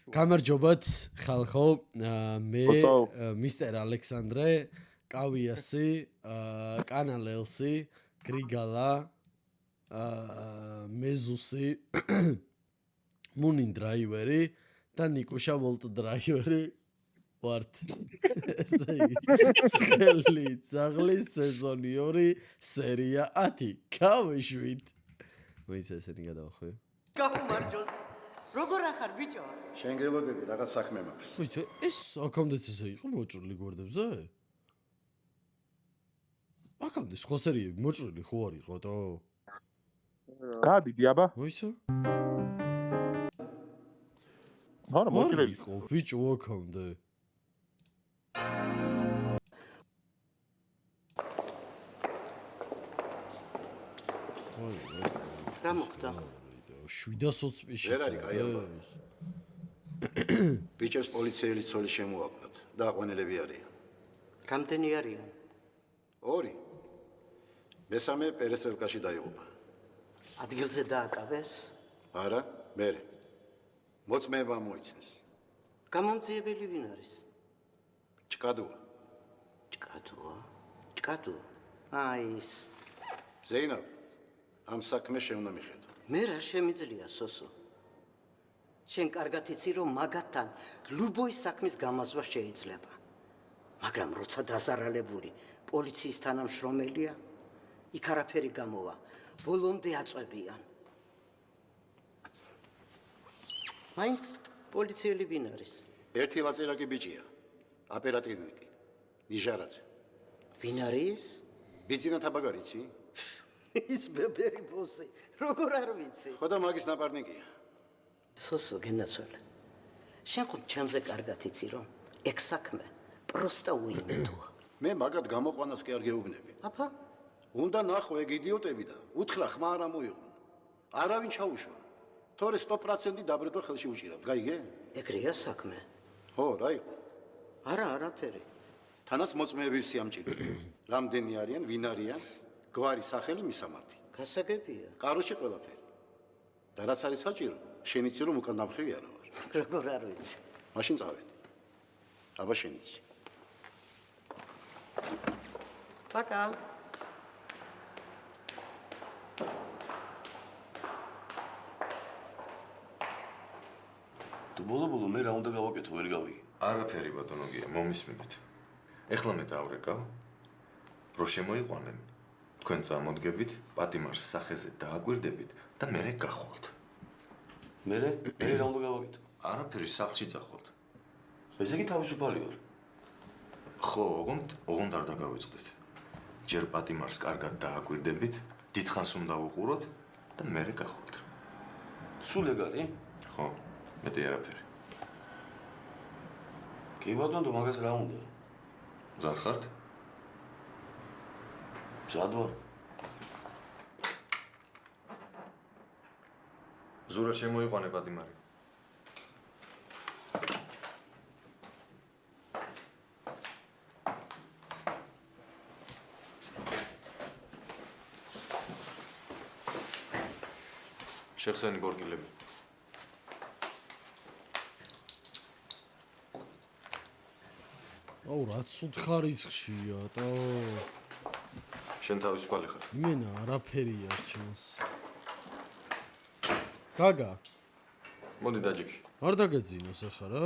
გამარჯობათ ხალხო, მე მისტერ ალექსანდრე, კავიასი, კანალელსი, გრიგალა, მეზუსი, მუნინ დრაივერი და ნიკუშა ვოლტ დრაივერი ვართ. ესე იგი, ცხელი ძაღლის სეზონი 2, სერია 10. გავეშვით. მოიცა ესენი გადავახვიო. გამარჯოს. როგორ ახარ ბიჭო? შენ გელოდები რაღაც საქმე მაქვს. მოიცა ეს აქამდეც ესე იყო მოჭრილი გვერდებზე? აქამდე სხვა სერიები მოჭრილი ხო არ იყოთო? გადიდი აბა. მოიცა? არა მოჭრილი იყო ბიჭო აქამდე. რა მოხდა? 700 სპეციალისტი. ვერ არის კაი აბა. ბიჭებს პოლიციელის ცოლი შემოაკლდათ და აყვანილები არიან. რამდენი არიან? 2. მესამე პერესტრელკაში დაიღუპა. ადგილზე დააკავეს? არა, მერე. მოწმეება მოიცნეს. გამომძიებელი ვინ არის? ჭკადუა. ჭკადუ? აი ის. ზეინაბ, ამ საქმეს შენ უნდა მიხედო. მე რა შემიძლია სოსო? შენ კარგად იცი რომ მაგათთან ლუბოის საქმის გამაზვა შეიძლება. მაგრამ როცა დაზარალებული პოლიციის თანამშრომელია, იქ არაფერი გამოვა, ბოლომდე აწვევიან. მაინც პოლიციელი ვინ არის? ერთი ლაწერაკი ბიჭია, ოპერატივნიკი, ნიჟარაძე. ვინ არის? ბიზინა თაბაგარიცი? ის ბებერი ბოსი, როგორ არ ვიცი? ხო და მაგის ნაპარნიკია. სოსო გენაცვალე. შენ ხო ჩემზე კარგად იცი რომ ეგ საქმე პროსტა უიმედოა. მე მაგათ გამოყვანას კი არ გეუბნები. აფა? უნდა ნახო ეგ იდიოტები და უთხრა ხმა არ ამოიღო. არავინ ჩაუშვა. თორე 100% დაბრუნდა ხელში უჭირავ. გაიგე? ეგრეა საქმე. ხო, რა იყო? არაფერი. თანაც მოწმეების სიამჭირე. რამდენი არიან, ვინ არიან? გვარი სახელი მისამართი. გასაგებია. კაროში ყველაფერი. და რაც არის საჭირო, შენ იცი რომ უკან დამხევი არა ვარ. როგორ არ ვიცი. მაშინ წავედი. აბა შენ იცი. პაკა. თუ ბოლო-ბოლო მე რა უნდა გავაკეთო, ვერ გავიგე. არაფერი ბატონოგია, მომისმინეთ. ეხლა მე დავრეკავ, რო შემოიყვანენ. თქვენ წამოდგებით, პატიმარს სახეზე დააკვირდებით და მერე გახვალთ. მე რა უნდა გავაკეთო? არაფერი სახლში წახვალთ. ესე იგი თავისუფალი ვარ. ხო, ოღონდ არ დაგავიწყდეთ. ჯერ პატიმარს კარგად დააკვირდებით, დიდხანს უნდა უყუროთ და მერე გახვალთ. სულ ეგ არის? ხო, მეტი არაფერი. კი ბატონო, მაგას რა უნდა? მზად ხართ? მზად ვარ. ზურა შემოიყვანე პატიმარი. შეხსენი ბორგილები. აუ რა ცუდ ხარისხშია და შენ თავისუფალი ხარ. იმენა არაფერი არ ჩანს. გაგა, მოდი დაჯექი. არ დაგეძინოს ახლა რა?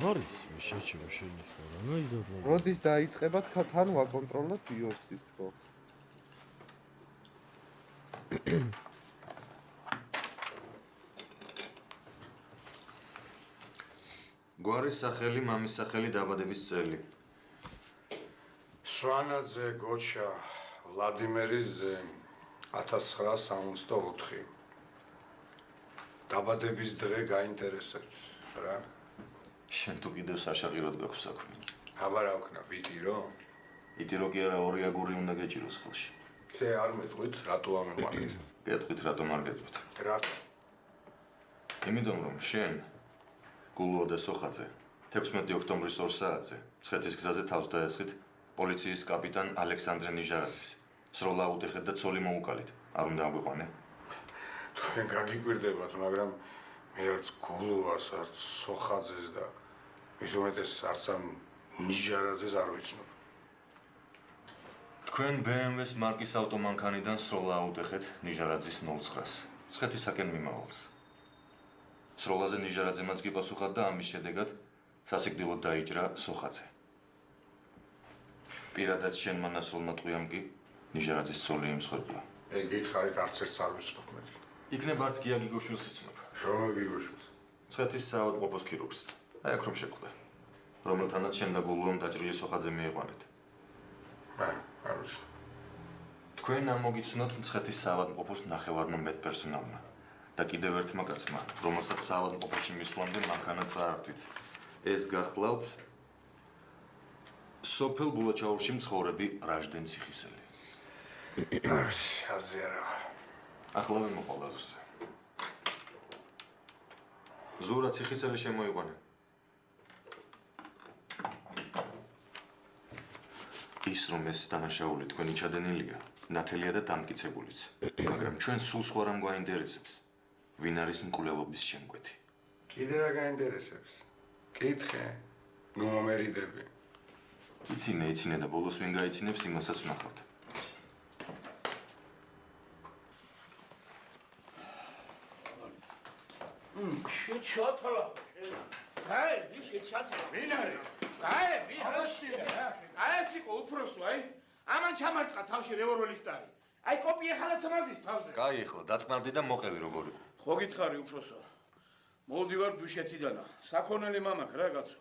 არის შეჩემ შენი ხო რა? ნაიდად რა. როდის დაიწყებათ თან ვაკონტროლოთ იოქსის თქო. გვარის სახელი, მამის სახელი, დაბადების წელი. სვანაძე გოჩა ვლადიმერის ძე 1964. დაბადების დღე გაინტერესებს რა? შენ თუ კიდევ საშაღიროდ გაქვს საქმე. აბა რა ვქნა, ვიტირო? იტირო კი არა, ორი აგური უნდა გეჭიროს ხელში. შე არ მეტყვით, რატო ამიყვანეთ? გეტყვით, რატომ არ გეტყვით? რატო? იმიტომ რომ შენ გულუა და სოხაძე 16 ოქტომბრის 2 საათზე მცხეთის გზაზე თავს დაესხით პოლიციის კაპიტან ალექსანდრე ნიჟარაძეს. სროლა უტეხეთ და ცოლი მოუკალით. არ უნდა აგვიყვანე? თქვენ გაგიკვირდებათ, მაგრამ მე არც გულუას, არც სოხაძეს და მის უმეტეს არც ამ ნიჟარაძეს არ ვიცნობ. თქვენ BMW-ს მარკის ავტომანქანიდან სროლა აუტეხეთ ნიჟარაძის 09-ს. ცხეთისაკენ მიმავალს. სროლაზე ნიჟარაძემაც კი პასუხად და ამის შედეგად სასიკვდილოდ დაიჭრა სოხაძე. პირადად შენმა ნასრულმა ტყვიამ კი ნიჟარაძის ცოლი იმსხვერპლა. ეგ გითხარით არც ერთს არ ვიცნობ მე. იქნებ არც გია გიგოშვილს იცნობ. რომელ გიგოშვილს? ცხეთის საავადმყოფოს ქირურგს. აი აქ რომ შეხვდა. რომელთანაც შენ და გულუამ დაჭრილი სოხაძე მიიყვანეთ. არ ვიცნობ. თქვენ ამოგიცნოთ მცხეთის საავადმყოფოს ნახევარმა მედპერსონალმა და კიდევ ერთმა კაცმა, რომელსაც საავადმყოფოში მისვლამდე მანქანა წაართვით. ეს გახლავთ სოფელ ბულაჩაურში მცხოვრები რაჟდენ ციხისელი. აზე არა. ახლავე მოყავდა აზრზე. ზურა ციხისელი შემოიყვანა. ის რომ ეს დანაშაული თქვენი ჩადენილია, ნათელია და დამტკიცებულიც. მაგრამ ჩვენ სულ სხვა რამ გვაინტერესებს. ვინ არის მკვლელობის შემკვეთი? კიდე რა გაინტერესებს? კითხე. ნუ მომერიდები. იცინე და ბოლოს ვინ გაიცინებს იმასაც ვნახავთ. შეჩათალა. აი, შეჩათალა. ვინ არის? აი, ეს იყო უფროსო, აი. ამან ჩამარწყა თავში რევოლვერის ტარი. აი, კოპია ხალაც ამაზის თავზე. კაი, ახლა დაწნავდი და მოყევი როგორ იყო. ხო გითხარი უფროსო. მოვდივარ დუშეთიდანა. საქონელი მამაკ რა კაცო.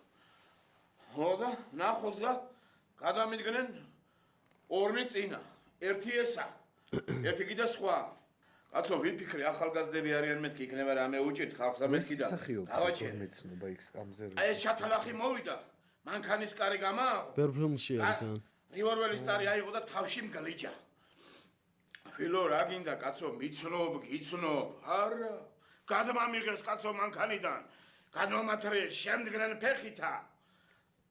ხო და ნახოს და გადამიდგნენ ორნი წინა. ერთი ესა. ერთი კიდე სხვა. კაცო, ვიფიქრე ახალგაზრდები არიან მეთქი იქნება რამე უჭირთ ხალხს ამეთქი და დავაჩერე. მეცნობა იქ სკამზე. აი ეს ჩათალახი მოვიდა. მანქანის კარი გამააღო. პერფილმში არის ძალიან. რევოლვერის ტარი აიღო და თავში მგლიჯა. ფილო რა გინდა კაცო, მიცნობ, გიცნობ. არა. გადმამიღეს კაცო მანქანიდან. გადმომათრიეს შემდგნენ ფეხითა.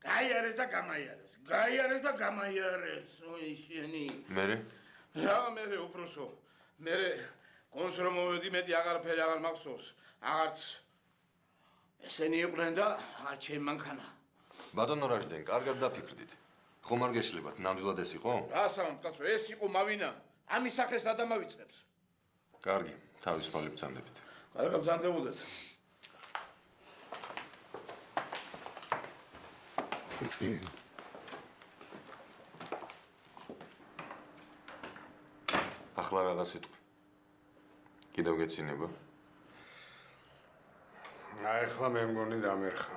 გაიარეს და გამაიარეს. გაიარეს და გამაიარეს. ოი შენი. მერე? რა მერე უფროსო. მერე კონს რომ მოვედი მეტი აღარაფერი აღარ მახსოვს. აღარც ესენი იყვნენ და არ ჩემ მანქანა. ბატონო რაჟდენ, კარგად დაფიქრდით. ხომ არ გეშლებათ, ნამდვილად ეს იყო? რა სამამ კაცო, ეს იყო მავინა. ამის სახეს რა დამავიწყებს? კარგი, თავისუფალი ბრძანდებით. კარგად ბრძანდებოდეთ. ახლა რაღაც სიტყვი. კიდევ გეცინება? აი, ახლა მე მგონი დამერხა.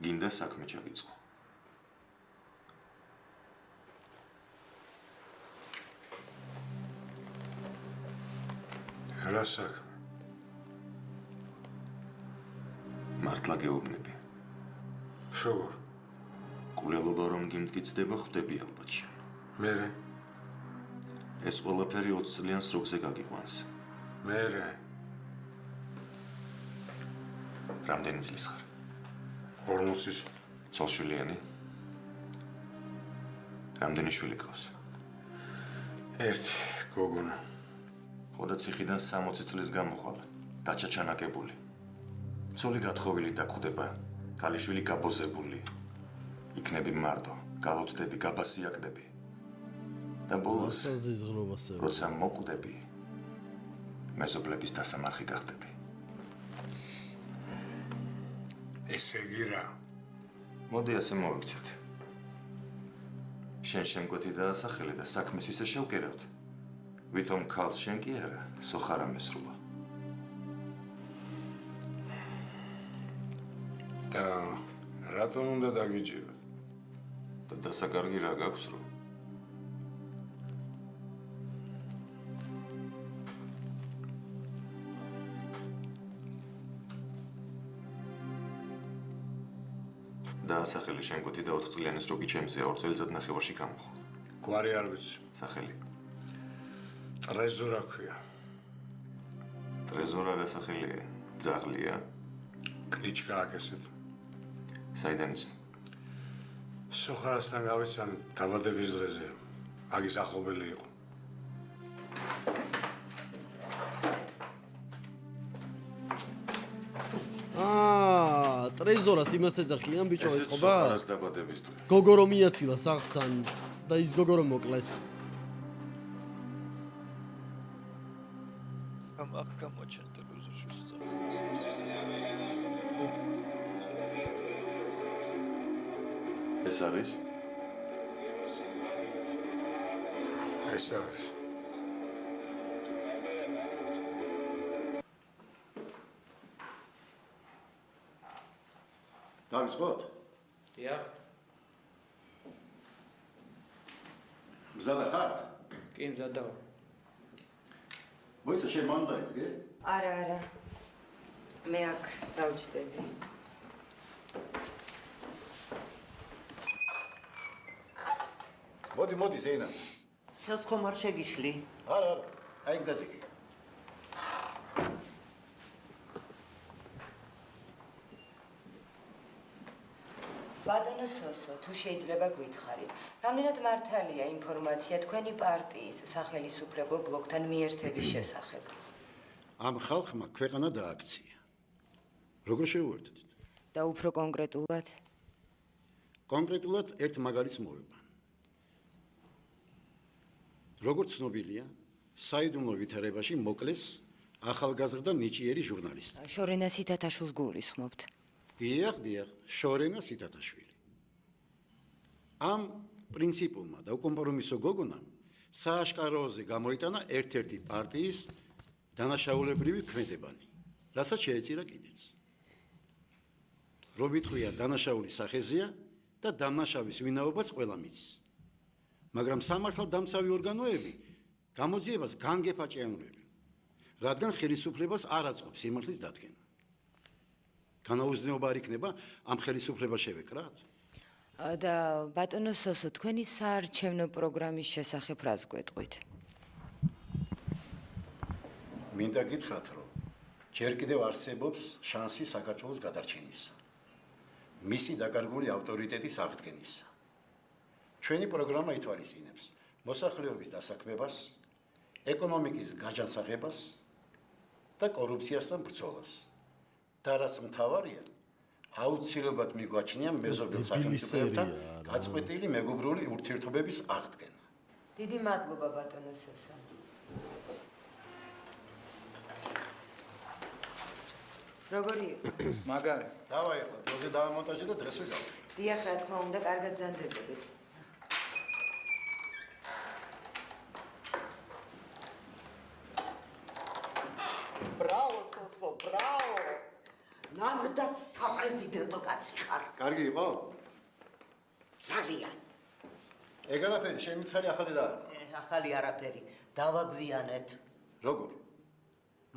გინდა საქმე ჩაგიწყო. რა საქმე? მართლა გეუბნები. როგორ? კულელობა რომ გიმტკიცდება, ხვდები ალბათ. მერე? ეს ყველაფერი 20 წლიან სროგზე გაგიყვანს. მერე? რამდენი წლის ხარ? 40-ის. ცოლშვილიანი? რამდენი შვილი ყავს? ერთი გოგონა. ხოდა ციხიდან 60 წლის გამოხვალ, დაჩაჩანაკებული. ცოლი გათხოვილი დაკვდება, ქალიშვილი გაბოზებული. იქნები მარტო, გალოცდები, გაბასიაკდები. და ბოლოს, ასაზიზღრობასე. როცა მოკვდები, მეზობლების დასამარხი გახდები. ესე იგი რა? მოდი ასე მოვიქცეთ. შენ შემკვეთი დაასახელე და საქმეს ისე შევკერავთ. ვითომ ქალს შენ კი არა, სოხარა მესრულა. და რატომ უნდა დაგიჭიროთ? და დასაკარგი რა გაქვს რო? დაასახელე შემკვეთი და 4 წლიანი სროგი ჩემზე 2 წელიწად ნახევარში გამოხვალ. გვარი არ ვიცი. სახელი? ტრეზორა ქვია. ტრეზორ არასახელია, ძაღლია. კლიჩკა აქ ესეთ. საიდან იცნო? სოხარასთან გავიცან დაბადების დღეზე. აგის ახლობელი იყო. ტრეზორას იმას ეძახიან ბიჭო ესეც ეთყობა? სოხარას დაბადების დღე. გოგო რომ მიაცილა სახლთან და ის გოგო რომ მოკლეს. Am გამოჩენ ტელევიზორში სწორად. ეს არის? ეს არის. დავიწყოთ? დიახ, მზადა ხართ? კი მზადა ვარ. მოიცა შენ მან დაიდგე? არა. მე აქ დავჭდები. მოდი ზეინა. ხელს ხომ არ შეგიშლი? არა, აი დაჭიქი. ბატონო სოსო, თუ შეიძლება გითხარით, რამდენად მართალია ინფორმაცია თქვენი პარტიის სახელისუფლებო ბლოკთან მიერთების შესახებ? ამ ხალხმა ქვეყანა დააქცია. როგორ შეუერთდით? და უფრო კონკრეტულად? კონკრეტულად ერთ მაგალითს მოვიყვან. როგორც ცნობილია, საიდუმლო ვითარებაში მოკლეს ახალგაზრდა ნიჭიერი ჟურნალისტი. შორენა სითათაშვილს გულისხმობთ. დიახ, შორენა სითათაშვილი. ამ პრინციპულმა და უკომპრომისო გოგონამ სააშკაროზე გამოიტანა ერთ-ერთი პარტიის დანაშაულებრივი ქმედებანი, რასაც შეეწირა კიდეც. რობიტყვია დანაშაულის სახეზეა და დამნაშავის ვინაობას ყველა მის. მაგრამ სამართალდამცავი ორგანოები გამოძიებას განგებ აჭიანურებენ, რადგან ხელისუფლებას არ აწყობს სიმართლის დადგენა. განაუზნეობა არ იქნება ამ ხელისუფლებას შევეკრათ? და ბატონო სოსო, თქვენი საარჩევნო პროგრამის შესახებ რას გვეტყვით? მინდა გითხრათ, რომ ჯერ კიდევ არსებობს შანსი საქართველოს გადარჩენისა. მისი დაკარგული ავტორიტეტის აღდგენისა. ჩვენი პროგრამა ითვალისწინებს მოსახლეობის დასაქმებას, ეკონომიკის გაჯანსაღებას და კორუფციასთან ბრძოლას. და რაც მთავარია, აუცილებლად მიგვაჩნია მეზობელ სახელმწიფოებთან გაწყვეტილი მეგობრული ურთიერთობების აღდგენა. დიდი მადლობა ბატონო სოსო. როგორი იყო? მაგარი. დავაი ახლა დროზე დავამონტაჟე და დღესვე გავუშვი. დიახ, რა თქმა უნდა, კარგად ზანდებოდეთ. ბრავო სოსო, ბრავო. ნამდვილად საპრეზიდენტო კაცი ხარ. კარგი იყო? ძალიან. ეგანაფერი შენ მითხარი ახალი რა არის? ახალი არაფერი, დავაგვიანეთ. როგორ?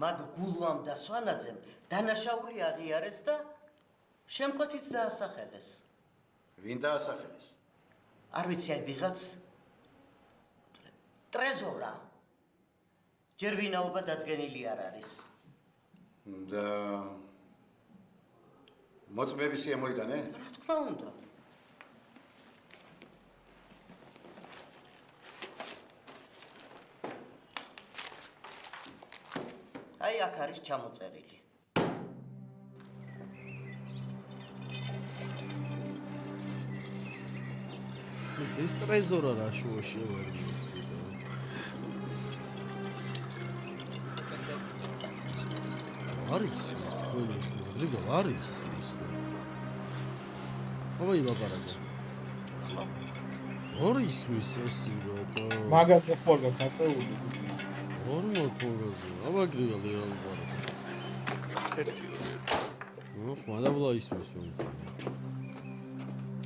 მაგ გულუამ და სვანაძემ დანაშაული აღიარეს და შემკვეთიც დაასახელეს. ვინ დაასახელეს? არ ვიცი, აი ვიღაც ტრეზორა. ჯერ ვინაობა დადგენილი არ არის. და მოწმეების მოიტანე? რა თქმა უნდა. აი აქ არის ჩამოწერილი. ეს ტრეზორა რა შუაში ვარ. არის რიგა არის აბა ილაპარაკე არის მისი რატო მაგაზე ხوار გაკაცეული ორ მოგოზე აბა გრიგალი რა უყურებს ერთი ხმადაბლა ისმის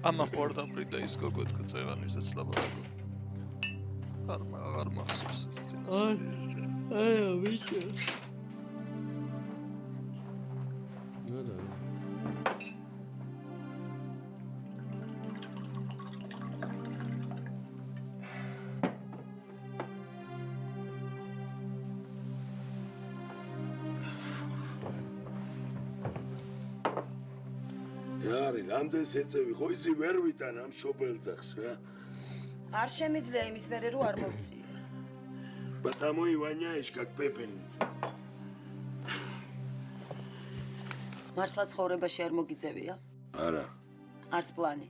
ამა ხوار დაბრიდა ის გოგო თქო წერანიშს ლაბარაკო არ მახსოვს ეს წინას აი ვიჭი არი, რამდენს ეწევი, ხო იცი ვერ ვიტან ამ შობელძახს რა. არ შემიძლია იმის მერე რომ არ მოვწია. Потому и воняешь, как пепельница. მართლა ცხოვრებაში არ მოგიწევია? არა, არც პლანი.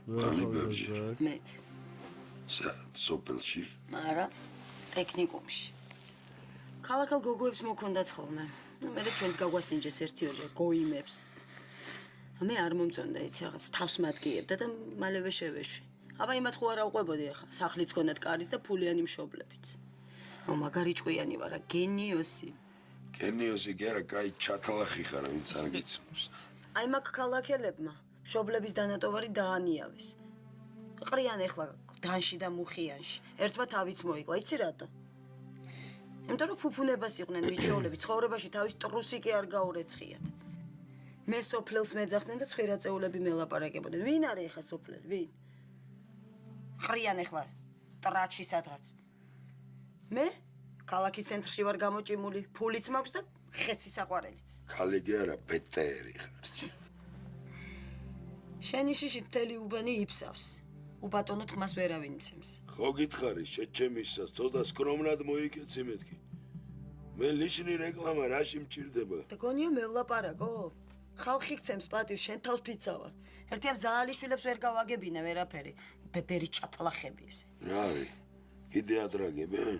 პლანებებში. მეც. სოფელში. არა, ტექნიკუმში. ქალაქალ გოგოებს მოქონდათ ხოლმე. მერე ჩვენს გაგვასინჯეს ერთი ოჯახი გოიმებს. მე არ მომწონდა იცი რაღაც თავს მადგიებდა და მალევე შევეშვი. აბა იმათ ხო არ აუყვებოდი ახლა, სახლიც ქონდათ კარის და ფულიანი მშობლებიც. მაგარი ჭკვიანი ვარ, გენიოსი. გენიოსი კი არა, კაი ჩათლახი ხარ, ვინც არ გიცნობს. აი მაგ ქალაქელებმა მშობლების დანატოვარი დაანიავეს. ყრიან ახლა დანში და მუხიანში. ერთმა თავიც მოიკლა, იცი რატო? იმიტომ რომ ფუფუნებას იყვნენ მიჩვეულები, ცხოვრებაში თავის ტრუსი კი არ გაურეცხიათ. მე სოფლელს მეძახდნენ და ცხვირაწეულები მელაპარაკებოდნენ. ვინ არის ახლა სოფლელი? ვინ? ყრიან ახლა ტრაჩი სადღაც. მე ქალაქის ცენტრში ვარ გამოჭიმული, ფულიც მაქვს და ხეცი საყვარელიც. ქალი კი არა, პეტერი ხარ. შენი შიში მთელი უბანი იფსავს. უბატონო თმას ვერავინ მცემს. ხო გითხარი, შეჩემისას, ცოტა სკრომნად მოიკეცი მეთქი. მე ლიშინი რეკლამა რაში მჭირდება? და გონია მევლაპარაკო? ხალხი გცემს პატივს, შენ თავს ფიცავარ. ერთია ზაალიშვილებს ვერ გავაგებინა ვერაფერი. ბებერი ჩათლახები ესე. არი, კიდე ატრაგებენ?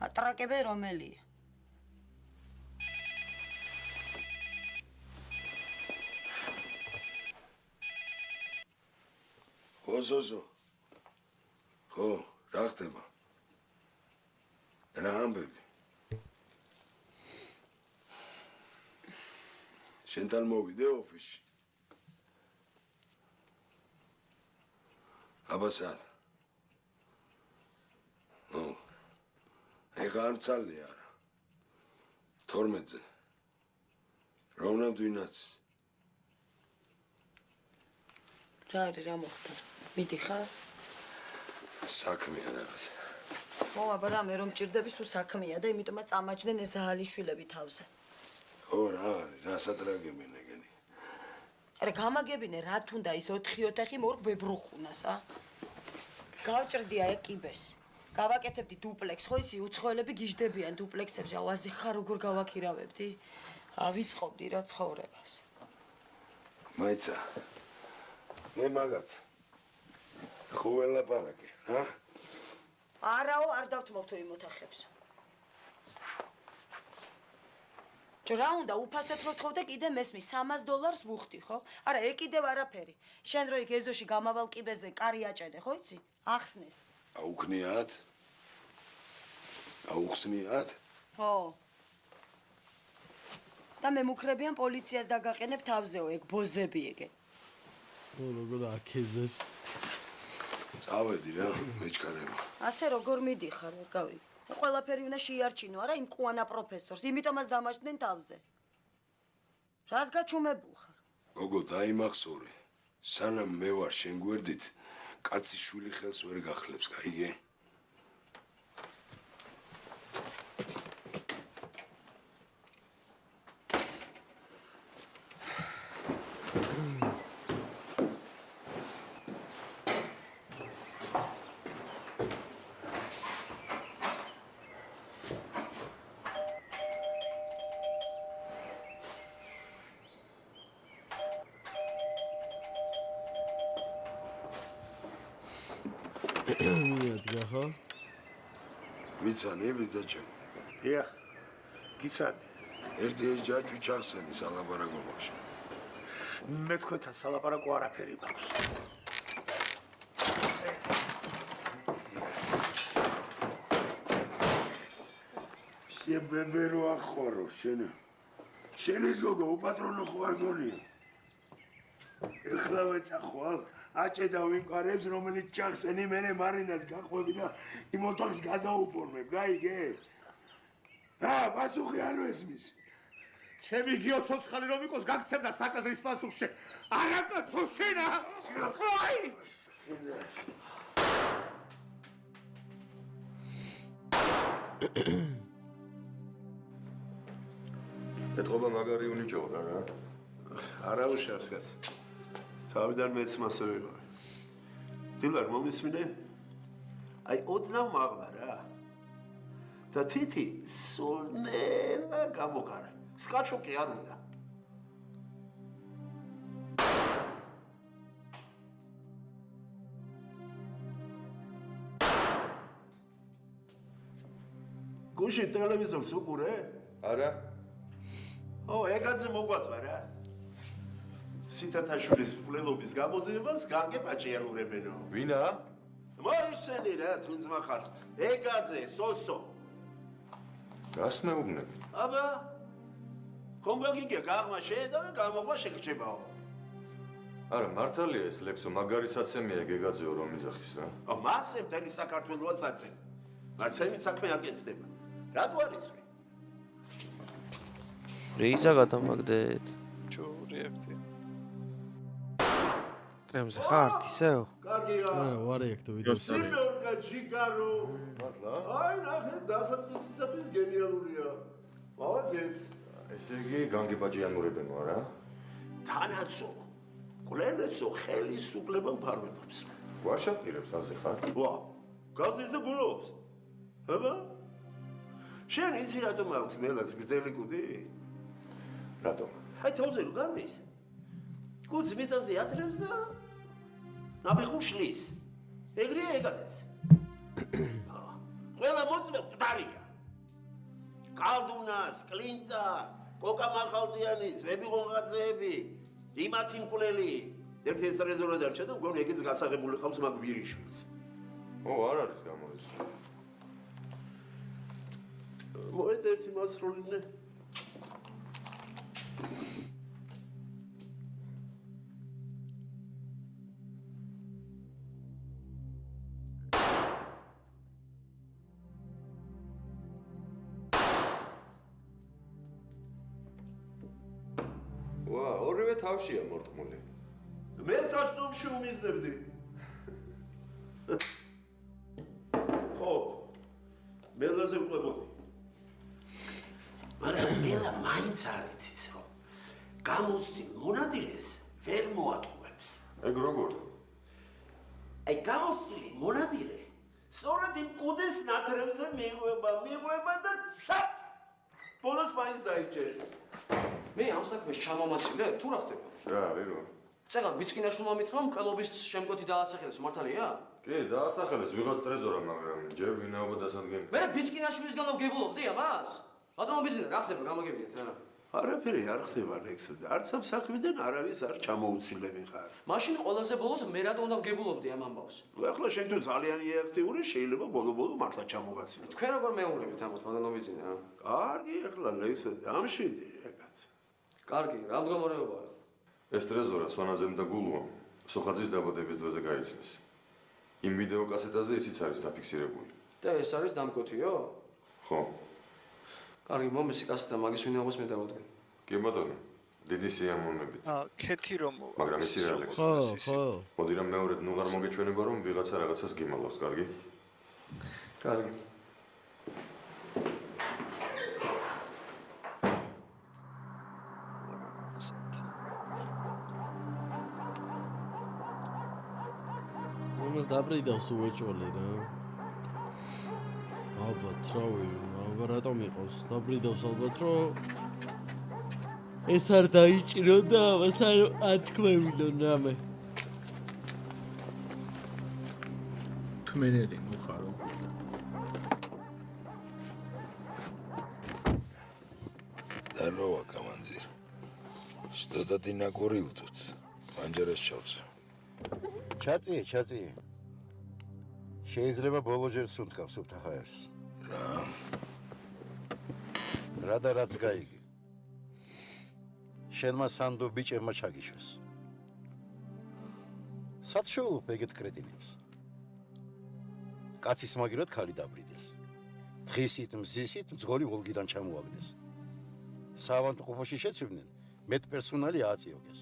ატრაკებე რომელია? ხო, ზოზო. ხო, რა ხდება? რა ამბები? შენთან მოვიდე ოფისში. აბა სად? ნუ. ეხლა არ მცალე არა. 12-ზე. რა უნდა ვინაც? რა არის რა მოხდა? მიდიხარ? საქმეა რაღაც. ხო, აბა რამე რომ მჭირდები სულ საქმეა და იმიტომაც წამაჯდნენ ეს ზაალიშვილები თავზე. ხო, რა არის, რასაც რაგებენ ეგენი. არა, გამაგებინე რა თუნდა ის 4 ოთახი მორ ბებრუხუნას, ა? გავჭრდია ეკიბეს. გავაკეთებდი დუპლექს, ხო იცი, უცხოელები გიждდებიან დუპლექსებში. ავაზი ხარ როგორ გავაქირავებდი? ავიწყობდი რა ცხოვრებას. მაიცა. მე მაგათ. ხო ველაპარაკე, რა? არაო, არ დავთმობ თუ იმ ოთახებს. რა უნდა უფასოდ რო თხოვ და კიდე მესმის $300 ვუხდი, ხო? არა, ეგ კიდევ არაფერი. შენ რო იქ ეზოში გამავალ კიბეზე კარი აჭედე, ხო იცი? ახსნეს. აუქნიათ? აუხსნიათ? ხო. და მე მუქრებიან პოლიციას დაგაყენებ თავზეო, ეგ ბოზები ეგე. ო როგორ აკეზებს. წავედი რა, მეჩქარება. ასე როგორ მიდიხარ, ვერ გავიგე. ყველაფერი უნდა შეიარჩინო, არა იმ კუანა პროფესორს, იმიტომაც დამაჯდნენ თავზე. რას გაჩუმებულ ხარ? გოგო, დაიმახსოვრე. სანამ მე ვარ შენ გვერდით, კაცი შვილი ხელს ვერ გახლებს, გაიგე? მიადგა ხო? მიცანი ბიძაჩემ. დიახ. გიცანი. ერთი ეს ჯაჭვი ჩახსენი სალაპარაკობაში. მე თქვენთან სალაპარაკო არაფერი მაქვს. შებებერო ახორო შენ. შენის გოგო უპატრონო ხო არ გონია. ეხლა ვეწახვალ. აჭედა ვიმყარებს, რომელიც ჩახსენი მერე მარინას გაყვები და იმ ოთახს გადაუფორმებ, გაიგე? პასუხი არ ესმის. ჩემი გიო ცოცხალი რომ იყოს, გაგცემდა საკადრის პასუხში. არაკაცო შენა! აი! ეთყობა მაგარი უნიჭო რა. არა უშავს კაცი. თავიდან მეც მასე ვიყავი. დილარ მომისმინე? აი ოდნავ მაღლა რა. და თითი სულ ნელა გამოგარა. სკაჩუკი არ უნდა. გუში ტელევიზორს უყურე? არა. ეგაძე მოგვაწვა რა. სინთათაშვილის მკვლელობის გამოძიებას განგე პაჭიანურებენო. ვინა? მოიხსენი რა, თვიძმა ხარ. ეგაძე, სოსო. გას მეუბნები. აბა. ხომ გაგიგია გაღმა შეედავე, გამოღმა შეგრჩებაო. არა, მართალია ეს ლექსო, მაგარი საცემია გეგაძეო რომ იძახის რა. მასე მთელი საქართველოა საცემ. მარცემი საქმე არ გეცდება. რატო არის ვი? რეიზა გადამაგდეთ. ჩო რეაქცია. ტრემზე ხარ ისეო? კარგია. ვარეაქტო ვიდეოს. სიმეორკა ჯიგარო. მართლა? აი ნახე, დასაწყისისათვის გენიალურია. მოვაძეც. ესე იგი განგებაჭიანურებენო არა? თანაცო. კვლელეცო ხელისუფლება მფარველობს. გვაშაპირებს აზე ხარ? ვა, გაზიზე გულობს. აბა? შენ იცი რატომ აქვს მელას გრძელი კუდი? რატომ? აი თავზე რო გარვის. კუძ მიწაზე ათრებს და ნაბიხუშლის. ეგრეა ეგაზეც. ყველა მოწმე მკვდარია. კალდუნას, კლინტა, კოკა მახალდიანი, ძმები ღონღაძეები, იმათი მკვლელი. ერთი ეს ტრეზორა დარჩა და მგონი ეგეც გასაღებული ყავს მაგ ვირიშვილს. არ არის გამორიცხული. მოედა ერთი მასრულინე. ვა, ორივე თავშია მორტმული. მე საშტომში უმიზნებდი. ხო, მელაზე ვყვებოდი. მაგრამ მელა მაინც არ იცის, რომ გამოცდილ მონადირეს ვერ მოატყუებს. ეგ როგორ? აი გამოცდილი მონადირე სწორედ იმ კუდის ნათრებზე მიღვება და ცაპ! ბოლოს მაინც დაიჭერს. მე ამ საქმეს ჩამომასწრე, თუ რა ხდება? რა არის რო? წეგან ბიჭკინაშვილმა მითხრა მკვლელობის შემკვეთი დაასახელეს, მართალია? კი, დაასახელეს ვიღაც ტრეზორა, მაგრამ ჯერ ვინაობა დასადგენ. მე ბიჭკინაშვილისგან ვგებულობდი ამას? ბატონო ბიზნე, რა ხდება? გამოგებინეთ რა. არაფერი არ ხდება ლექსო და არც ამ საქმიდან არავის არ ჩამოუცილები ხარ. მაშინ ყველაზე ბოლოს მე რატომ უნდა ვგებულობდი ამ ამბავს? ახლა შენ თუ ძალიან აქტიური შეიძლება ბოლო-ბოლო მართლა ჩამოგაცინო. თქვენ როგორ მეუბნებით ამას, ბატონო ბიზნე რა? კარგი, ახლა ლექსო დამშვიდი რა კაც. კარგი, რა მდგომარეობაა? ეს ტრეზორა სვანაძემ და გულუამ სოხაძის დაბადების დღეზე გაიცნეს. იმ ვიდეო კასეტაზე ისიც არის დაფიქსირებული. და ეს არის დამკვეთიო? ხო. კარგი, მომესი კასეტა მაგის ვინაობას მე დავადგენ. კი ბატონო, დიდი სიამოვნებით. ქეთი რომ მაგრამ ისი რა ლექსო? ხო. მოდი რა მეორედ ნუ არ მოგეჩვენება რომ ვიღაცა რაღაცას გიმალავს, კარგი? კარგი. მომას დაბრიდავს უეჭველი რა. ალბათ რავი, რატომ იყოს? დაბრიდავს ალბათ რომ ეს არ დაიჭირო და ამას არ ათქმევინო რამე. თმენელი მოხარო. Здорово, командир. Что-то ты накурил тут. Панჯერას ჩავწე. ჩაწიე. შეიძლება ბოლოჯერ სუნთქავს უთაჰაერს. რა და რაც გაიგე. შენმა სანდო ბიჭებმა ჩაგიშვეს. სად შეულობ ეგეთ კრეტინებს? კაცის მაგრად ხალი დაბრიდეს. დღისით მზისით მძღოლი ვოლგიდან ჩამოაგდეს. საავადმყოფოში შეცვლიდნენ, მეტ პერსონალი ააწიოგეს.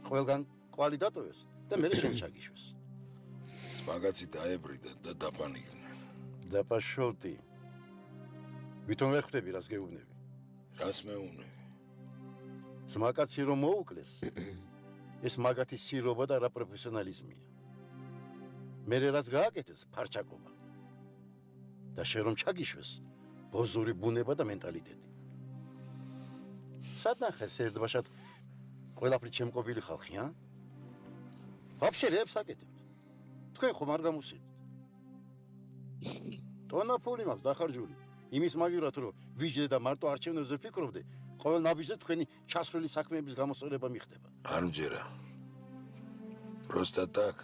ყველგან კვალი დატოვეს და მე შენ ჩაგიშვეს. მაგაცი დაებრიდა და დაპანიკდნენ. დაპაშოლტი. ვითომ ვერ ხვდები რას გეუბნები? რას მეუბნები? ძმაკაცი რომ მოუკლეს, ეს მაგათი სირობა და რა პროფესიონალიზმია. მე რას გააკეთეს ფარჩაკობა. და შენ რომ ჩაგიშვეს, ბოზური ბუნება და მენტალიტეტი. სადნახეს ერთბაშად ყველაფრით შემკობილი ხალხი, ა? ვაფშე რეებს აკეთებთ. თქვენ ხომ არ გამოსიდით? ტონაფული მაქვს დახარჯული. იმის მაგივრად რომ ვიჯდე და მარტო არჩევნებზე ფიქრობდე, ყოველ ნაბიჯზე თქვენი ჩასვლელი საქმეების გამოსწორება მიხდება. არ მჯერა. Просто так,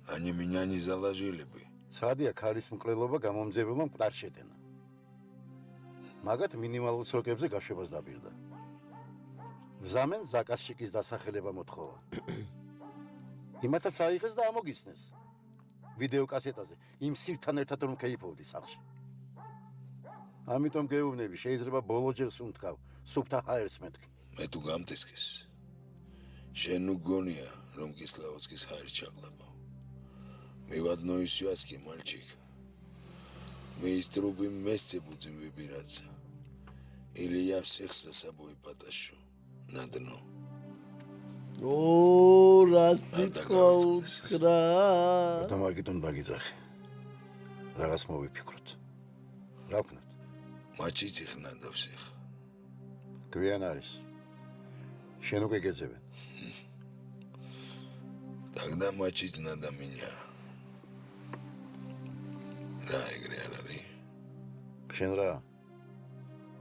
они меня не заложили бы. Ცხადია ქალის მკვლელობა გამომძებელმა მკვდარ შეტენა. მაგათ მინიმალურ სროკებზე გაშვებას დაბირდა. გზამენ ზაკასშიკის დასახელება მოთხოვა. იმათაც აიღეს და ამოგიცნეს. ვიდეო კასეტაზე იმ სირთან ერთად რომ ქეიფოვდი სახლში. ამიტომ გეუბნები, შეიძლება ბოლოჯერ სუნთქავ, სუფთა ჰაერს მეთქი. მე თუ გამტესკეს. შენ უგონია, რომ კისლაოცკის ჰაერს ჩაყლაპავ. Мивадной связки, мальчик. Мы изтрубим вместе будем выбираться. Или я всех за собой потащу на дно. О, раситқვა უთხრა. და მაგიტონ ბაგიძახი. რაღაც მოვიფიქროთ. რა ვქნათ? Мочить их надо всех. გვიან არის. შენ უკვე გეძებენ. Тогда мочить надо меня. რა ეგრე არ არის? შენ რა?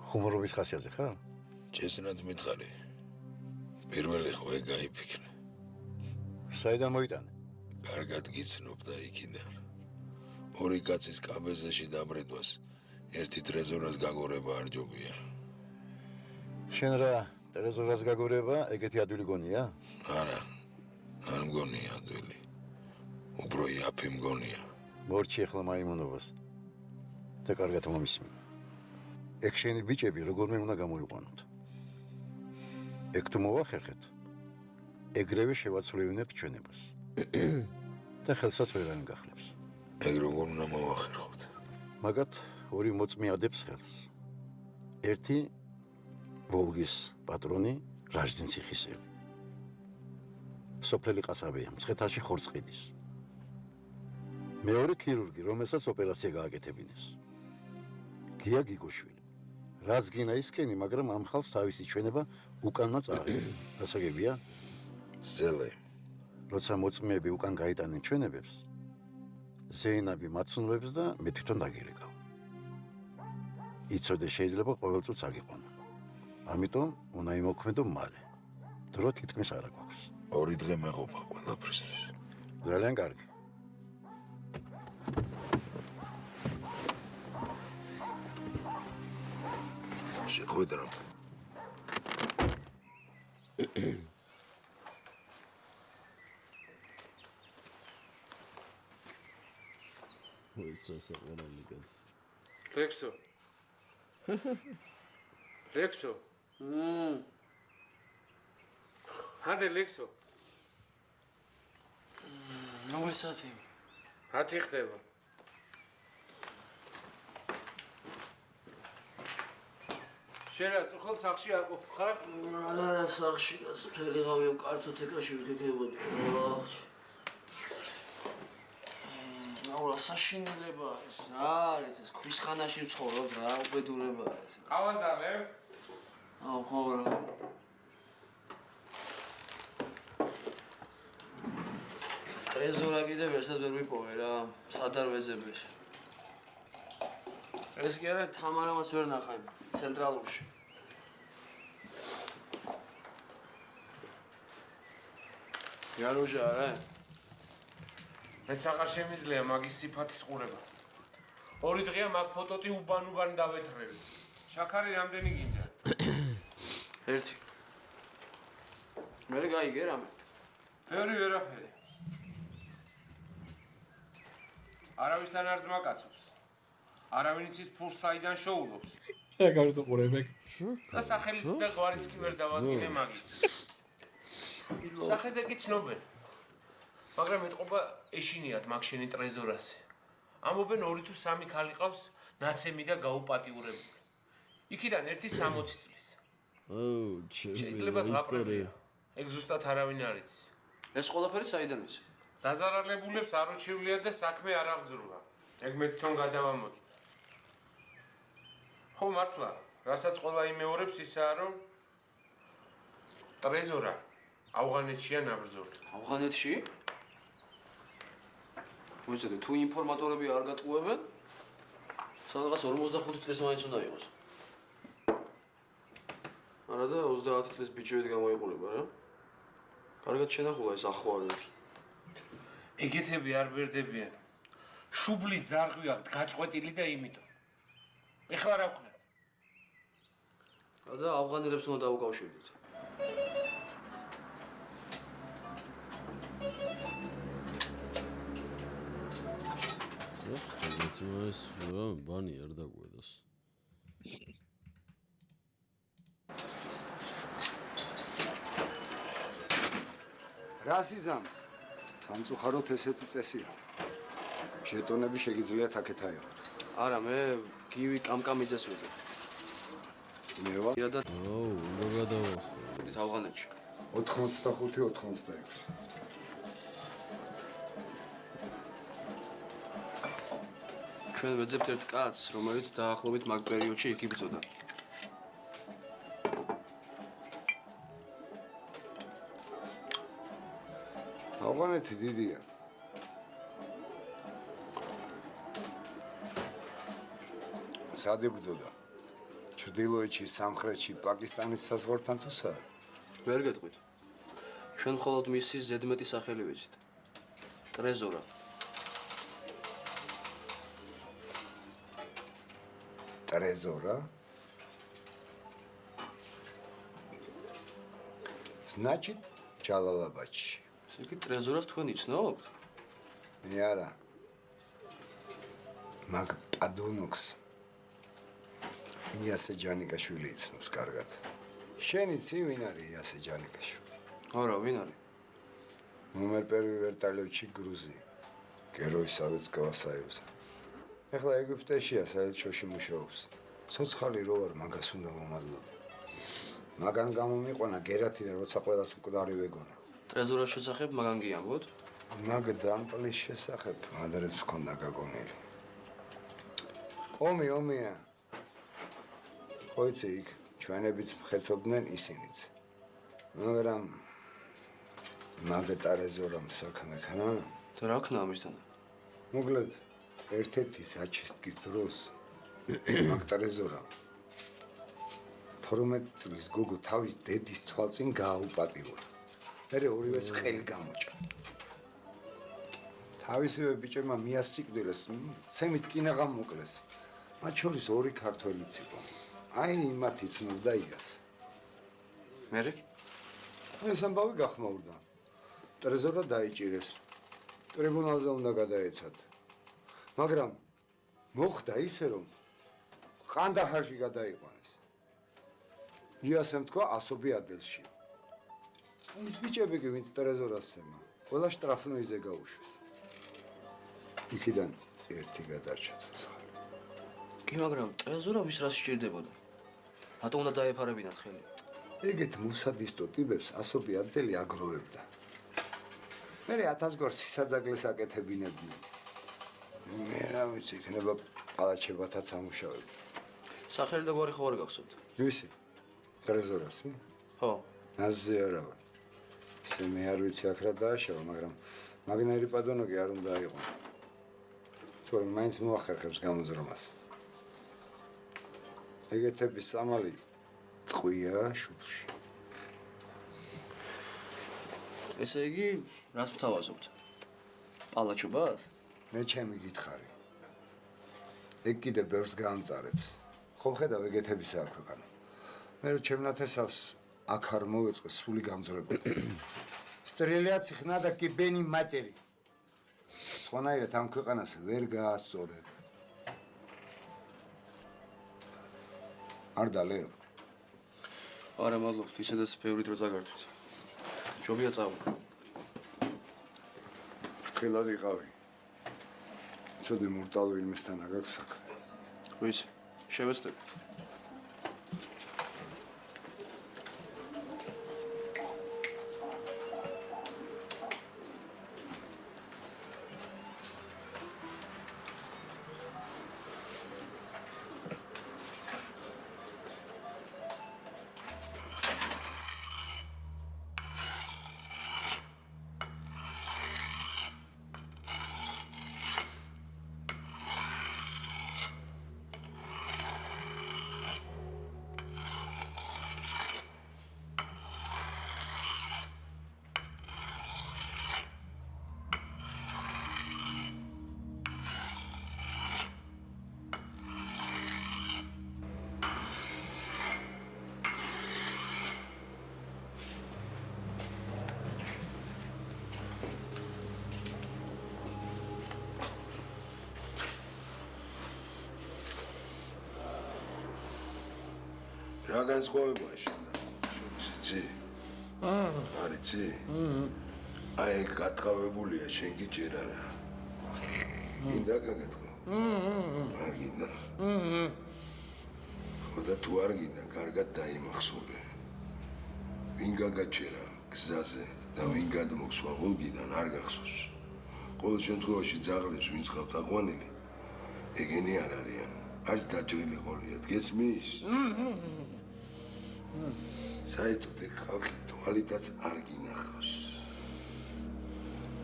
ხუმრობის ხასიათზე ხარ? ჩესნად მითხარი. პირველი ხო ეგ გაიფიქრე. საიდან მოიტანე? კარგად გიცნობ და იქიდან. ორი კაცის კაბეზეში დაბრედვას ერთი ტრეზორას გაგორება არ ჯობია. შენ რა, ტრეზორას გაგორება ეგეთი ადვილი გონია? არა. არ მგონია ადვილი. უფრო იაფი მგონია. მორჩი ახლა მაიმუნობას. და კარგად მომისმინე. ეგ შენი ბიჭები როგორმე უნდა გამოიყვანოთ. ეგ თუ მოვახერხეთ, ეგრევე შევაცვლევინებთ ჩვენებას. და ხელსაც ვეღარ გახლებს. ეგ როგორ უნდა მოვახერხოთ? მაგათ ორი მოწმე ადებს ხელს. ერთი ვოლგის პატრონი რაჟდინ ციხისელი. სოფლელი ყასაბია, მცხეთაში ხორცს ყიდის. მეორე ქირურგი, რომელსაც ოპერაცია გააკეთებინეს. გია გიგოშვილი. რაც გინა ისკენი, მაგრამ ამ ხალხს თავისი ჩვენება უკანმა წააღებია. გასაგებია? ზელე. როცა მოწმეები უკან გაიტანენ ჩვენებებს, ზეინაბი მაცუნებებს და მე თვითონ დაგირეკავ. იცოდე შეიძლება ყოველწუთს აგიყვანო. ამიტომ უნდა იმოქმედო მალე. დრო თითქმის არ აქვს. ორი დღე მეყოფა ყველაფრისთვის. ძალიან კარგი. შეხვედრა. მოისწრესა ყველანი კაცი. ლექსო. ლექსო. ჰადე ლექსო. რომელი საათი? 10 ხდება. შენ რა წუხელ სახში არ ყოფ ხარ? არა, სახში გას მთელი ღამე კარტოთეკაში ვიქეკებოდი. აულა საშინელება ეს რა არის ეს ქვისხანაში ვცხოვრობ რა უბედურება ეს. ყავას დალე? აუ ხო რა. ტრეზორა კიდევ ერთად ვერ ვიპოვე რა, სად არ ვეძებე. ეს კი არა თამარამაც ვერ ნახა ცენტრალურში. ჯაროჟა რა? მეც აღარ შემიძლია მაგის სიფათის ყურება. ორი დღეა მაგ ფოტოტი უბან დავეთრები. შაქარი რამდენი გინდა? ერთი. მე გაიგე რამე? ბევრი ვერაფერი. არავისთან არ ძმაკაცობს. არავინ იცის ფულს საიდან შოულობს. შეგარდო ყურებ ეგ. და სახელით და გვარიც კი ვერ დავადგინე მაგის. სახეზე კი ცნობენ. მაგრამ ეთყობა ეშინიათ მაგ შენი ტრეზორასი. ამობენ 2 თუ 3 ქალი ყავს ნაცემი და გაუპატიურებული. იქიდან ერთი 60 წლის. შეიძლება ზღაპრებია. ეგ ზუსტად არავინ არ იცის. ეს ყველაფერი საიდან იცი? დაზარალებულებს არ უჩივლია და საქმე არ აღზრუვა. ეგ მე თვითონ გადავამოწ. ხო მართლა, რასაც ყველა იმეორებს ისაა, რომ ტრეზორა ავღანეთშია ნაბრძოლი. ავღანეთში? მოიცადე, თუ ინფორმატორები არ გატყუებენ, სადღაც 45 წლის მაინც უნდა იყოს. არა და 30 წლის ბიჭებით გამოიყურება რა. კარგად შენახულა ეს ახვალები. ეგეთები არ ბერდებიან. შუბლის ზარღვი აქვთ გაწყვეტილი და იმიტომ. ეხლა რა ვქნათ? და ავღანელებს უნდა დაუკავშირდეთ. ეს ბანი არ დაგვედოს. რასიზამ სამწუხაროდ ესეთი წესია. ჟეტონები შეგიძლიათ აქეთ აიღოთ. არა, მე გივი კამკამიძეს ვეძებ. მე ვარ. უნდა გადავახო. დით ავღანეთში. 85-86. ჩვენ ვეძებთ ერთ კაცს, რომელიც დაახლოებით მაგ პერიოდში იქ იბრძოდა. ავღანეთი დიდია. სად იბრძოდა? ჩრდილოეთში, სამხრეთში, პაკისტანის საზღვართან თუ სად? ვერ გეტყვით. ჩვენ მხოლოდ მისი ზედმეტი სახელი ვიცით. ტრეზორა. ტრეზორა? Значит, ჯალალაბადში. იგი ტრეზორას თქვენ იცნობთ? მე არა. მაგ პადონოქს იასე ჯანიკაშვილი იცნობს კარგად. შენ იცი ვინ არის იასე ჯანიკაშვილი? არა, ვინ არის? ნომერ პირველი ვერტალევჩი გრუზი. გეროის სავეცკოვა საიუზა. ეხლა ეგვიპტეშია საელჩოში მუშაობს. ცოცხალი რო ვარ მაგას უნდა მომადლოდ. მაგან გამომიყვანა გერათიდან როცა ყველას მკვდარი ვეგონა. ტრეზორას შესახებ მაგან გიამბოთ? მაგ დამპლის შესახებ ადრეც მქონდა გაგონილი. ომია. ხო იცი იქ ჩვენებიც მხეცობდნენ ისინიც. მაგრამ მაგ ტრეზორამ საქმე ქნა? და რა ქნა ამისთან? მოკლედ ერთ-ერთი საჩისტკის დროს მაგ ტრეზორამ 12 წლის გოგო თავის დედის თვალწინ გააუპატიურა. მერე ორივეს ხელი გამოჭა. თავისივე ბიჭებმა მიასიკვდილეს, ცემით კინაღამ მოკლეს. მათ შორის ორი ქართველიც იყო. აი იმათ იცნობდა იას. მერე? ეს ამბავი გახმაურდა. ტრეზორა დაიჭირეს. ტრიბუნალზე უნდა გადაეცათ. მაგრამ მოხდა ისე, რომ ყანდაჰარში გადაიყვანეს. იასემ თქვა ასობი ადელში. ის ბიჭები კი ვინც ტრეზორას ემა, ყველა შტრაფნოიზე გაუშვეს. იქიდან ერთი გადარჩა ცოცხალი. კი, მაგრამ ტრეზორა ვის რას სჭირდებოდა? რატომ უნდა დაეფარებინათ ხელი? ეგეთ მუსადისტო ტიპებს ასობი adzელი აგროვებდა. მერე 1000 გვარ სისაძაგლეს აკეთებინებდნენ. მე რა ვიცი, იქნება პალაჩებათაც ამუშავებდა. სახელი და გვარი ხო არ გახსოვთ? ვისი? ტრეზორასი? ხო. აზე არა ვარ. ისე მე არ ვიცი აქ რა დააშავა, მაგრამ მაგნერი პადონოკი არ უნდა იყო. თორემ მაინც მოახერხებს გამოძრომას. ეგეთების სამალი წყვია შუბლში. ესე იგი, რას მთავაზობთ? პალაჩობას? მე ჩემი გითხარი. ეგ კიდე ბევრს გაამწარებს. ხომ ხედავ ეგეთებისა აქვეყანა. მე რო ჩემნათესავს აქ არ მოვეწყე სული გამძრებული. სტრელიაცი ხნა და კიბენი მაწერი. სხვანაირად ამ ქვეყანას ვერ გაასწორებ. არ დალეო. არა, მადლობთ, ისედაც ბევრი დრო წაგართვით. ჯობია წავა. ფრთხილად იყავი. ცოდი მურტალო ილმესთან აგაქვს საქმე. ვიცი, შევეცდები. რა განსხვავებაა შენ და შორის იცი? არ იცი? აი ეგ გათხოვებულია შენ კი ჯერ არა. გინდა გაგათხოვო? არ გინდა. ხოდა თუ არ გინდა, კარგად დაიმახსოვრე. ვინ გაგაჩერა გზაზე და ვინ გადმოგვსვა ვოლგიდან არ გახსოვს. ყოველ შემთხვევაში ძაღლებს ვინც ხავთ აყვანილი, ეგენი არ არიან. არც დაჭრილი ყოლიათ, გესმის? საერთოდ ეგ ხალხი თვალითაც არ გინახავს.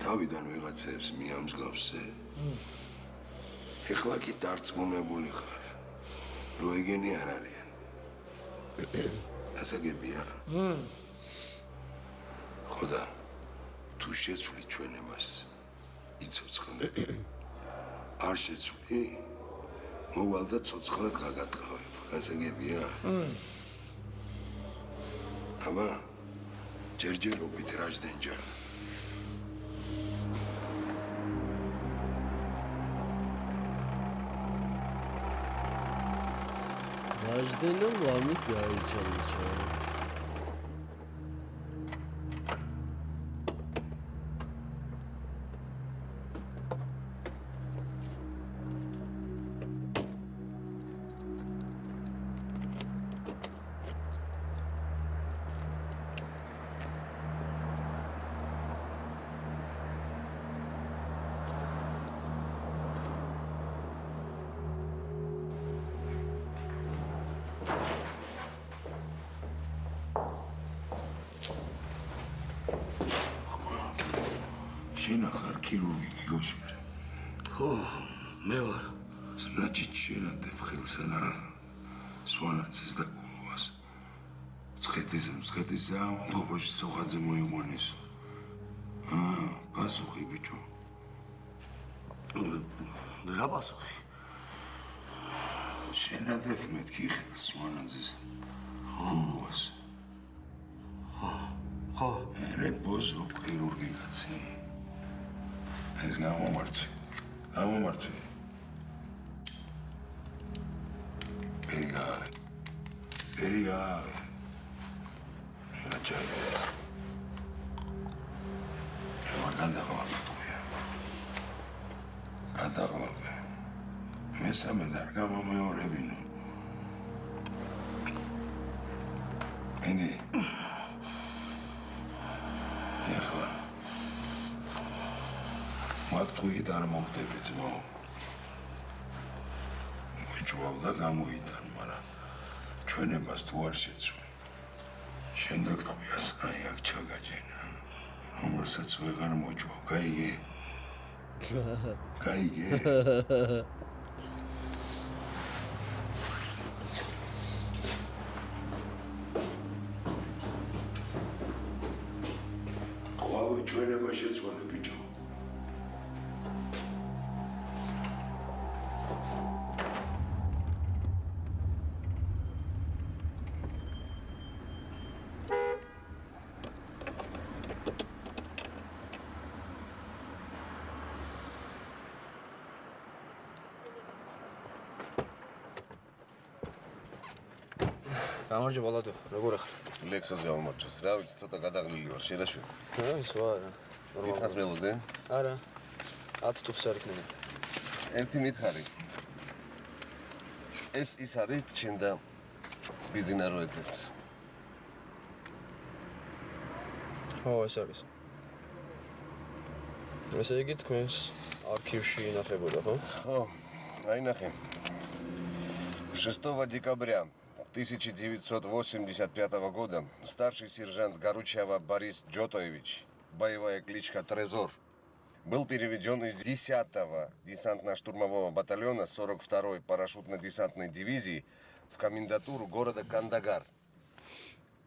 თავიდან ვიღაცებს მიამსგავსე. ეხლა კი დარწმუნებული ხარ, რომ ეგენი არ არიან. გასაგებია? ხოდა თუ შეცვლი ჩვენ εμას იცოცხლე. არ შეცვლი? მოვალ და ცოცხლად გაგატყავებ. გასაგებია? ამა ჯერჯერობით რაჟდენჯან. რაჟდენო ლამის გაიჩალიჩა. შენ ახარ ქირურგი გიგოსვირე. ხო, მე ვარ. значит შენადებ ხელსა რა სვანაძეს და გულუას. მცხეთის ამბობაში სოხაძე მოიყვანეს. პასუხი ბიჭო. რა პასუხი? შენადებ მეთქი ხელს სვანაძეს გულუას. ხო. მე ბოზო ქირურგი კაცი. ეს გამომართვი. Περιγάγε. Ένα τσάιδες. Μα κατάγλαβε το πια. Κατάγλαβε. Μέσα με τα αργά μου με ορεύεινο. Είναι. Έχλα. Μα του ήταν μοκτεβισμό. Μου τσουავδα γάμου ήταν, μάρα. ჩვენებას თუ არ შეცვლი. შემდეგ თქვიას აი აქ ჩაგაჯენა. რომელსაც ვეღარ მოჭვა. გაიგე? გაიგე? ხვალ ჩვენება შეცვალე ბიჭო. გამარჯობა ლადო, როგორ ახარ? ლექსოს გამომარჯოს. რა ვიცი, ცოტა გადაღლილი ვარ, შენაშვი. ის არა. დიდხანს მელოდე? არა. 10 წუთს არ იქნება. ერთი მითხარი. ეს ის არის ჩენ და ბიზინა რო ეძებთ. ხო, ეს არის. ესე იგი თქვენს არქივში ინახებოდა, ხო? ხო, აინახე. 6 декабря 1985 года старший сержант Гаручева Борис Джотоевич, боевая кличка Трезор, был переведен из 10-го десантно-штурмового батальона 42-й парашютно-десантной дивизии в комендатуру города Кандагар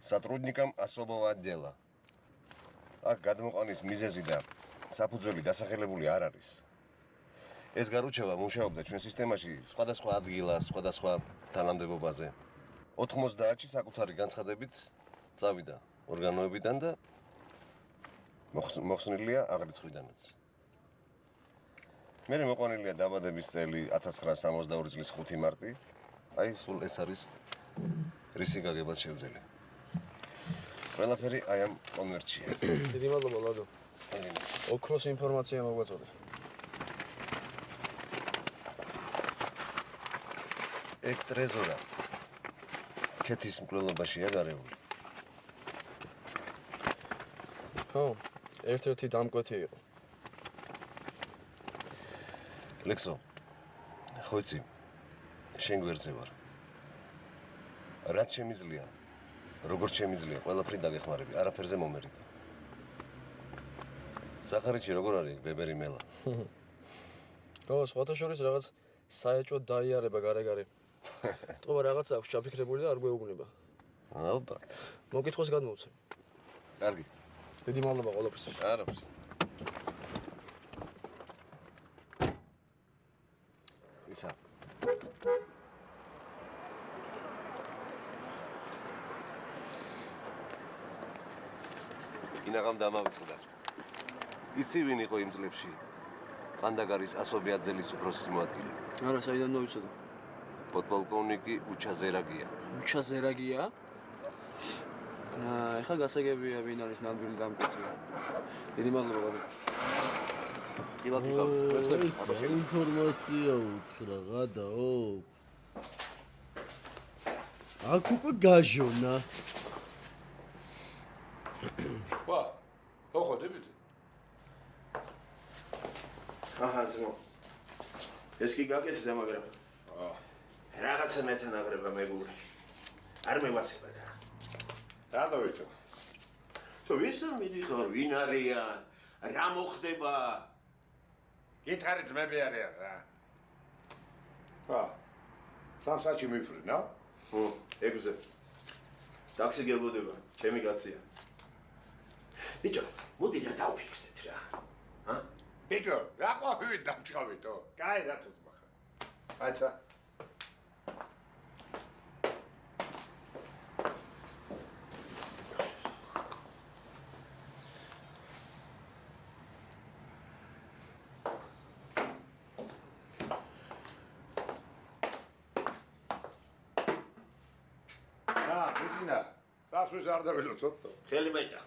сотрудником особого отдела. აქ გადმოყვანის მიზეზი და საფუძველი დასახელებული არ არის. ეს გარუჩევა მუშაობდა ჩვენ სისტემაში სხვადასხვა ადგილას, სხვადასხვა თანამდებობაზე. 90-ში საკუთარი განცხადებით წავიდა ორგანოებიდან და მოხსნილია აღრიცხვიდანაც. მე მოყვანილია დაბადების წელი 1962 წლის 5 მარტი. აი, სულ ეს არის რისი გაგებაც შევძელე. ყველაფერი აი ამ კონვერტშია. დიდი მადლობა ლადო. ოქროს ინფორმაცია მოგვაწოდე. ეგ ტრეზორა. ქეთის მკვლელობაშია გარეული. ხო, ერთ-ერთი დამკვეთი იყო. ლექსო, ხო იცი, შენ გვერდზე ვარ. რაც შემიძლია, როგორც შემიძლია, ყველაფერი დაგეხმარები, არაფერზე მომერიდო. სახარიჩი როგორ არის, ბებერი მელა? ხო, სხვათა შორის რაღაც საეჭვო დაიარება გარე-გარე. ტყობა რაღაც აქვს ჩაფიქრებული და არ გვეუბნება. ალბათ. მოკითხვას გადმოვცე. კარგი. დიდი მადლობა ყველაფრისთვის. არაფერს. ისა. ინაღამ დამავიწყდა. იცი ვინ იყო იმ წლებში? ყანდაგარის ასობიაძელის უფროსის მოადგილე. არა, საიდან მოვიცოდე? პოდპოლკოვნიკი უჩაზერაგია. უჩაზერაგია? ეხლა გასაგებია ვინ არის ნამდვილი დამკვეთი. დიდი მადლობა ლადო. კილათიკა. ეს ინფორმაცია უთხრა გადაო. აქ უკვე გაჟონა. ვა, ხო დებით. აჰა, ძმო. ეს კი გაკეთდა, მაგრამ რაღაცა მეთანაბრება მეგური. არ მევასება და. რატო ვიცი? თუ ვისთან მიდიხარ, ვინ არიან? რა მოხდება? გითხარით ძმები არიან რა. სამსაჩი მიფრინა? ეგზე. ტაქსი გელოდება, ჩემი კაცია. ბიჭო, მოდი რა დავფიქსდეთ რა. ბიჭო, რა ყვავით დამჭყავითო? კაი რა თუ ხარ. აიცა. სასვის არ დავილოცოთ. ხელი მაიტა.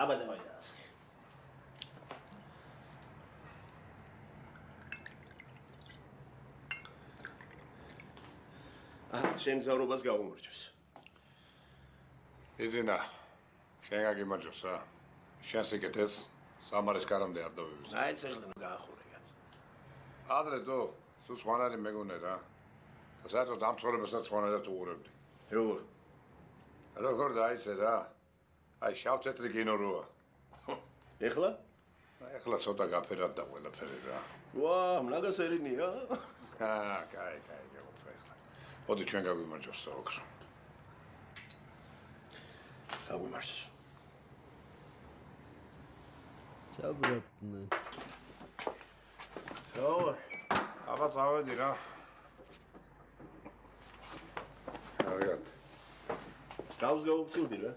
აბა დავაიდა ასე. შენ გზავრობას გაუმორჩოს. იძინა, შენ გაგიმარჯოს რა. შენ სიკეთეს სამარის კარამდე არ დავივიდეს. აი წეღლე გაახურე კაც. ადრე თუ სხვანაირი მეგონე რა. და საერთოდ დამცხოვრებასაც სხვანაირად უყურებდი. როგორ დაიცე რა. აი შავ-თეთრი კინო როა. ეხლა? ეხლა ცოტა გაფერადდა ყველაფერი რა. ვა, მლაგასერინია. კაი, გეყოფა ეხლა. მოდი ჩვენ გაგვიმარჯოს და ოქრო. გაგვიმარჯოს. ჩაბრატნენ. ხო, აბა წავედი რა. კარგად. გავს გაუფრთხილდი რა.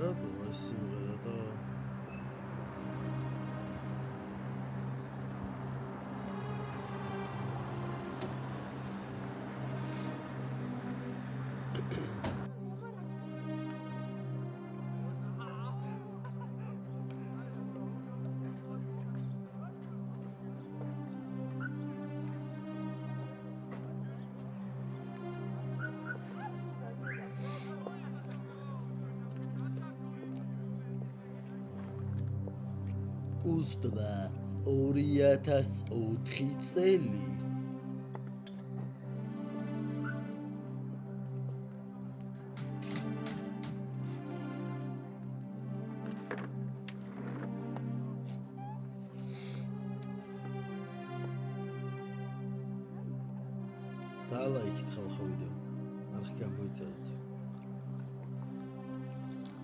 რატო ეს სიმღერა და კუსტვა 2004 წელი დალაიქით ხალხო ვიდეო არხი გამოიწერეთ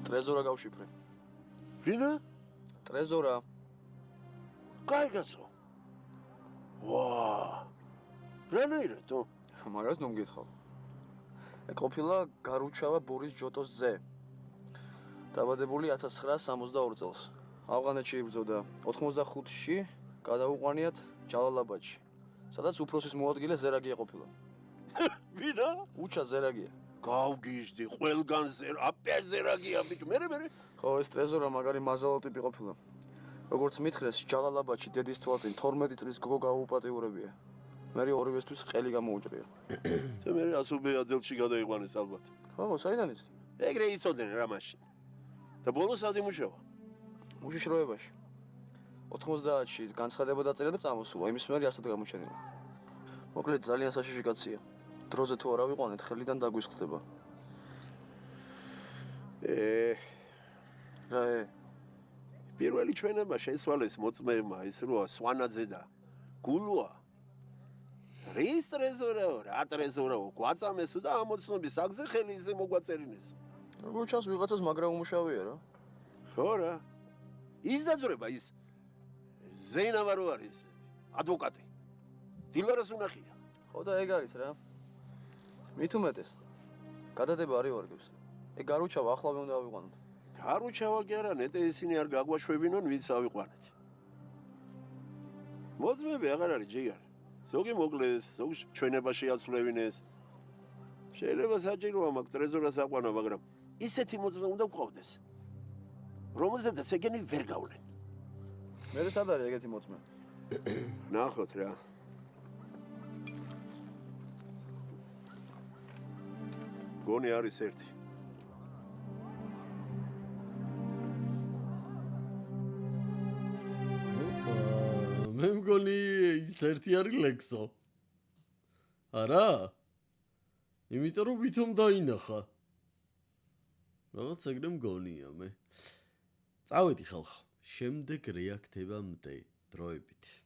ტრეზორა გავშიფრე ვინა? ტრეზორა კაი კაცო. ვა! რანაირად თო? მაგას ნუ მგითხავ. ეგ ყოფილა გარუჩავა ბორის ჯოტოს ძე. დაბადებული 1962 წელს. ავღანეთში იბრძოდა. 85-ში გადაუყვანიათ ჯალალაბადში, სადაც უფროსის მოადგილე ზერაგია ყოფილა. ვინა? უჩა ზერაგია. გავგიჟდი, ყველგან აპე ზერაგია ბიჭო, მე. ხო, ეს ტრეზორა მაგარი მაზალო ტიპი ყოფილა. როგორც მითხრეს, ჯალალაბადში დედის თვალწინ 12 წლის გოგო გაუპატიურებია. მე ორივესთვის ყელი გამოუჭრია. და მე ასუბე ადელში გადაიყვანეს ალბათ. ხო, საიდან იცი? ეგრე იცოდნენ რა მაშინ. და ბოლოს ად იმუშავა. უშიშროებაში. 90-ში განცხადება დაწერა და წამოსულა, იმის მერე ასად გამოჩენილა. მოკლედ ძალიან საშიში კაცია. დროზე თუ არ ავიყვანეთ, ხელიდან დაგვისხდება. რა პირველი ჩვენება შეცვალეს მოწმეებმა ის როა სვანაძე და გულუა. რის ტრეზორაო, რა ტრეზორაო, გვაწამესო და ამოცნობის აგზე ხელი ისე მოგვაწერინესო. როგორ ჩანს ვიღაცას მაგრა უმუშავია რა. ხო რა. ის დაძვრება ის ზეინავა რო არის ადვოკატი. დილარას უნახია. ხო და ეგ არის რა. მით უმეტეს. გადადება არ ივარგებს. ეგ გარუჩავა ახლავე უნდა ავიყვანოთ. გარუჩავა კი არა, ნეტე ისინი არ გაგვაშვებინონ, ვინც ავიყვანეთ. მოწმეები აღარ არის ჯიგარ. ზოგი მოკლეს, ზოგი ჩვენება შეაცვლევინეს. შეიძლება საჭიროა მაგ ტრეზორას აყვანა, მაგრამ ისეთი მოწმე უნდა გვყავდეს, რომელზედაც ეგენი ვერ გავლენ. მე სად არის ეგეთი მოწმე? ნახოთ რა. გონი არის ერთი. მე მგონი ის ერთი არის ლექსო. არა? იმიტომ რომ ვითომ დაინახა. რაღაც ეგრე მგონია მე. წავედი ხალხო. შემდეგ რეაქტებამდე დროებით.